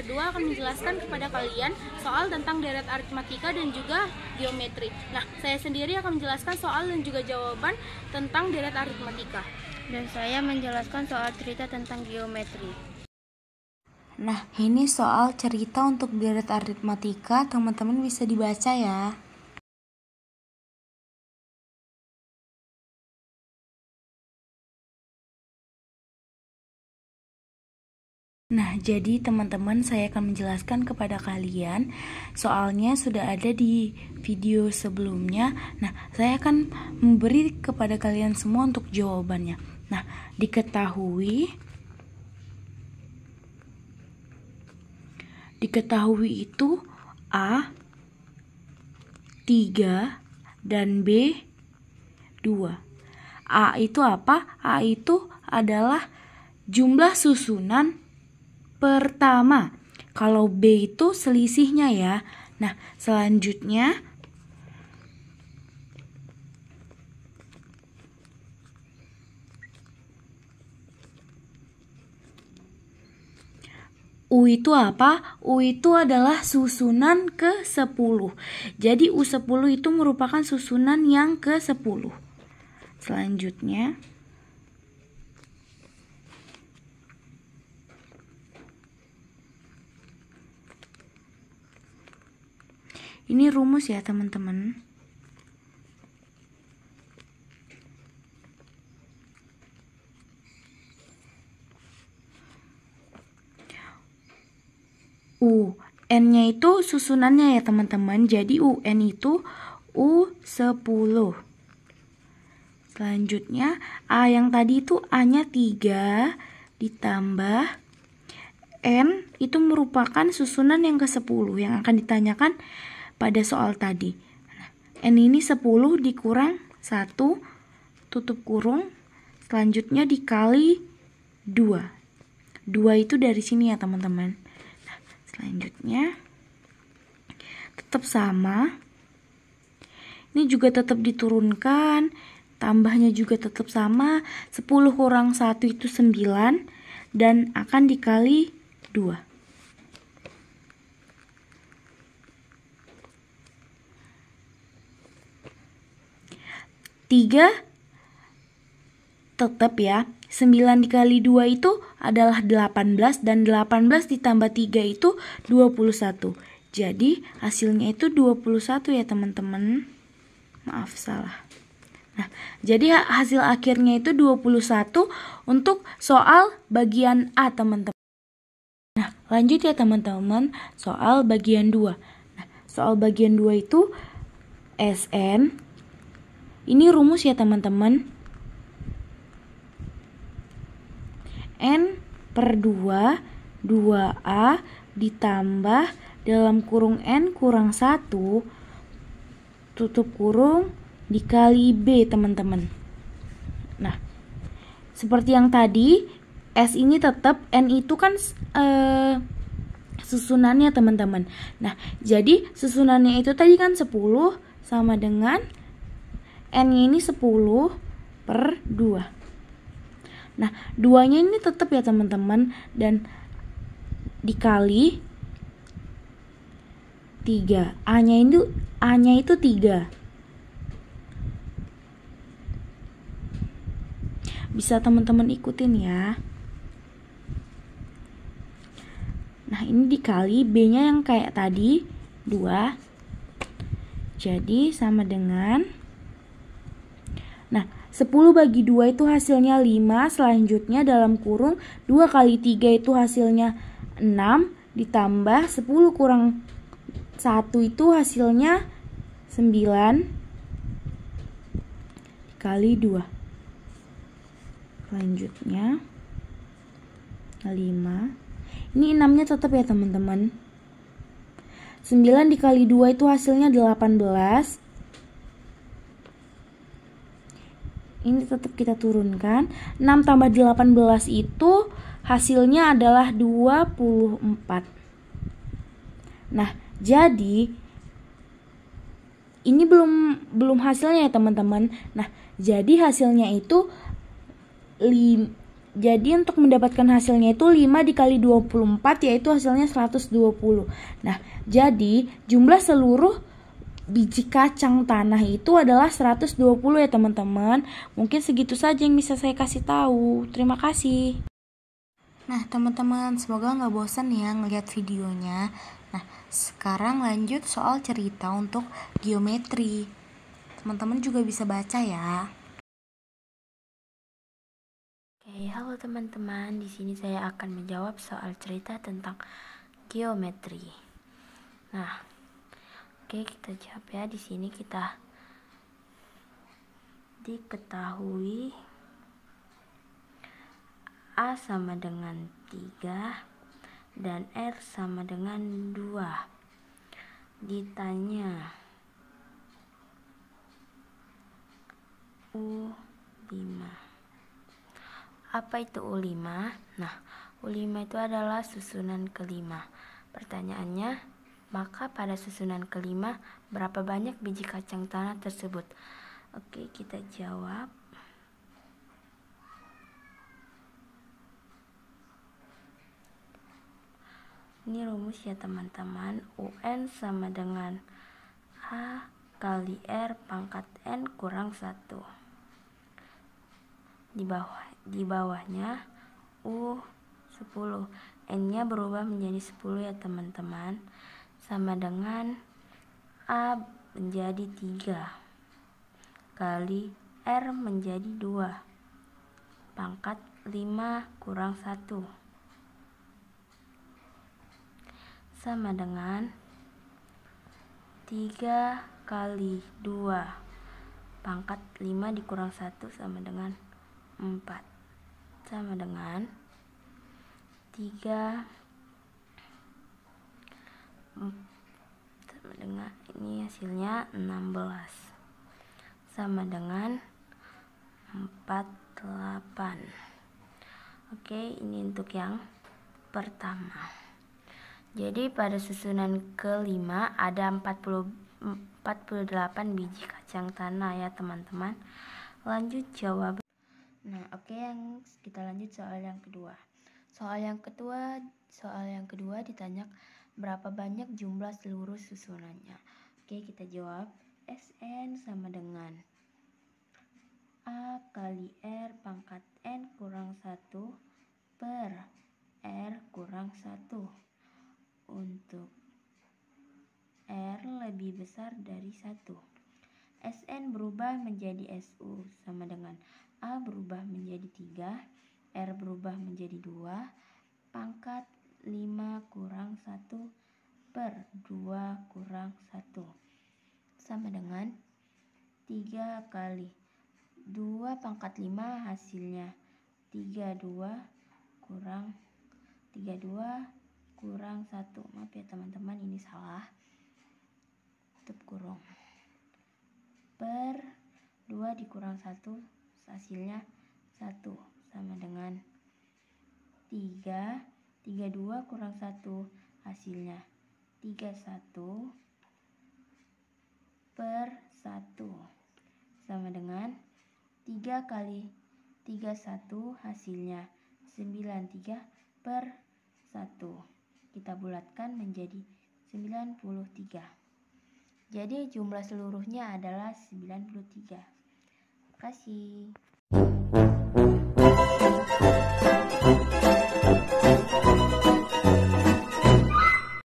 kedua akan menjelaskan kepada kalian soal tentang deret aritmatika dan juga geometri. Nah, saya sendiri akan menjelaskan soal dan juga jawaban tentang deret aritmatika. Dan saya menjelaskan soal cerita tentang geometri. Nah, ini soal cerita untuk deret aritmatika, teman-teman bisa dibaca ya. Nah, jadi teman-teman saya akan menjelaskan kepada kalian, soalnya sudah ada di video sebelumnya. Nah, saya akan memberi kepada kalian semua untuk jawabannya. Nah, diketahui itu A 3 dan B 2. A itu apa? A itu adalah jumlah susunan pertama. Kalau B itu selisihnya ya. Nah, selanjutnya U itu apa? U itu adalah susunan ke-10. Jadi U10 itu merupakan susunan yang ke-10. Selanjutnya ini rumus ya teman-teman. UN-nya itu susunannya ya teman-teman. Jadi UN itu U10. Selanjutnya A yang tadi itu A-nya 3 ditambah N itu merupakan susunan yang ke-10 yang akan ditanyakan pada soal tadi. N ini 10 dikurang 1 tutup kurung, selanjutnya dikali 2. 2 itu dari sini ya teman-teman. Nah, selanjutnya tetap sama. Ini juga tetap diturunkan, tambahnya juga tetap sama. 10 kurang 1 itu 9 dan akan dikali 2. 3 tetap ya. 9 dikali 2 itu adalah 18 dan 18 ditambah 3 itu 21. Jadi hasilnya itu 21 ya teman-teman. Maaf salah. Nah, jadi hasil akhirnya itu 21 untuk soal bagian A teman-teman. Nah, lanjut ya teman-teman, soal bagian 2. Nah, soal bagian 2 itu SN. Ini rumus ya teman-teman. N per 2, 2A ditambah dalam kurung N kurang 1, tutup kurung, dikali B teman-teman. Nah, seperti yang tadi, S ini tetap, N itu kan susunannya teman-teman. Nah, jadi susunannya itu tadi kan 10 sama dengan N-nya ini 10 per 2. Nah, 2-nya ini tetap ya teman-teman dan dikali 3. A-nya itu 3. Bisa teman-teman ikutin ya. Nah, ini dikali B-nya yang kayak tadi 2. Jadi sama dengan 10 bagi 2 itu hasilnya 5, selanjutnya dalam kurung 2 kali 3 itu hasilnya 6, ditambah 10 kurang 1 itu hasilnya 9 kali 2. Selanjutnya 5. Ini 6-nya tetap ya teman-teman. 9 dikali 2 itu hasilnya 18. Ini tetap kita turunkan. 6 tambah 18 itu hasilnya adalah 24. Nah, jadi ini belum hasilnya ya teman-teman. Nah, jadi hasilnya itu Jadi untuk mendapatkan hasilnya itu 5 dikali 24 yaitu hasilnya 120. Nah, jadi jumlah seluruh biji kacang tanah itu adalah 120 ya teman-teman. Mungkin segitu saja yang bisa saya kasih tahu. Terima kasih. Nah teman-teman, semoga nggak bosan ya ngeliat videonya. Nah sekarang lanjut soal cerita untuk geometri. Teman-teman juga bisa baca ya. Oke, halo teman-teman. Di sini saya akan menjawab soal cerita tentang geometri. Nah, oke, kita jawab ya. Di sini kita diketahui A sama dengan 3 dan R sama dengan 2. Ditanya U5. Apa itu U5? Nah, U5 itu adalah susunan kelima. Pertanyaannya, maka pada susunan kelima, berapa banyak biji kacang tanah tersebut? Oke, kita jawab. Ini rumus ya teman-teman. UN sama dengan A kali R pangkat N kurang 1. Di bawahnya U10. N-nya berubah menjadi 10 ya teman-teman. Sama dengan A menjadi 3 kali R menjadi 2 pangkat 5 kurang 1 sama dengan 3 kali 2 pangkat 5 dikurang 1 sama dengan 4 sama dengan 3 sama dengan ini hasilnya 16 sama dengan 48. Oke, ini untuk yang pertama. Jadi pada susunan kelima ada 48 biji kacang tanah ya teman-teman. Lanjut jawab. Nah, oke, yang kita lanjut soal yang kedua. Soal yang kedua ditanya berapa banyak jumlah seluruh susunannya. Oke, kita jawab. Sn sama dengan A kali R pangkat N kurang 1 per R kurang 1. Untuk R lebih besar dari 1. Sn berubah menjadi Su sama dengan A berubah menjadi 3, R berubah menjadi 2, pangkat 5 kurang 1 per 2 kurang 1. Sama dengan 3 kali 2 pangkat 5 hasilnya 32 kurang 1. Maaf ya teman-teman, ini salah, tutup kurung, per 2 dikurang 1 hasilnya 1 sama dengan 32 kurang 1 hasilnya 31 per 1 sama dengan 3 kali 31 hasilnya 93 per 1. Kita bulatkan menjadi 93. Jadi jumlah seluruhnya adalah 93. Terima kasih.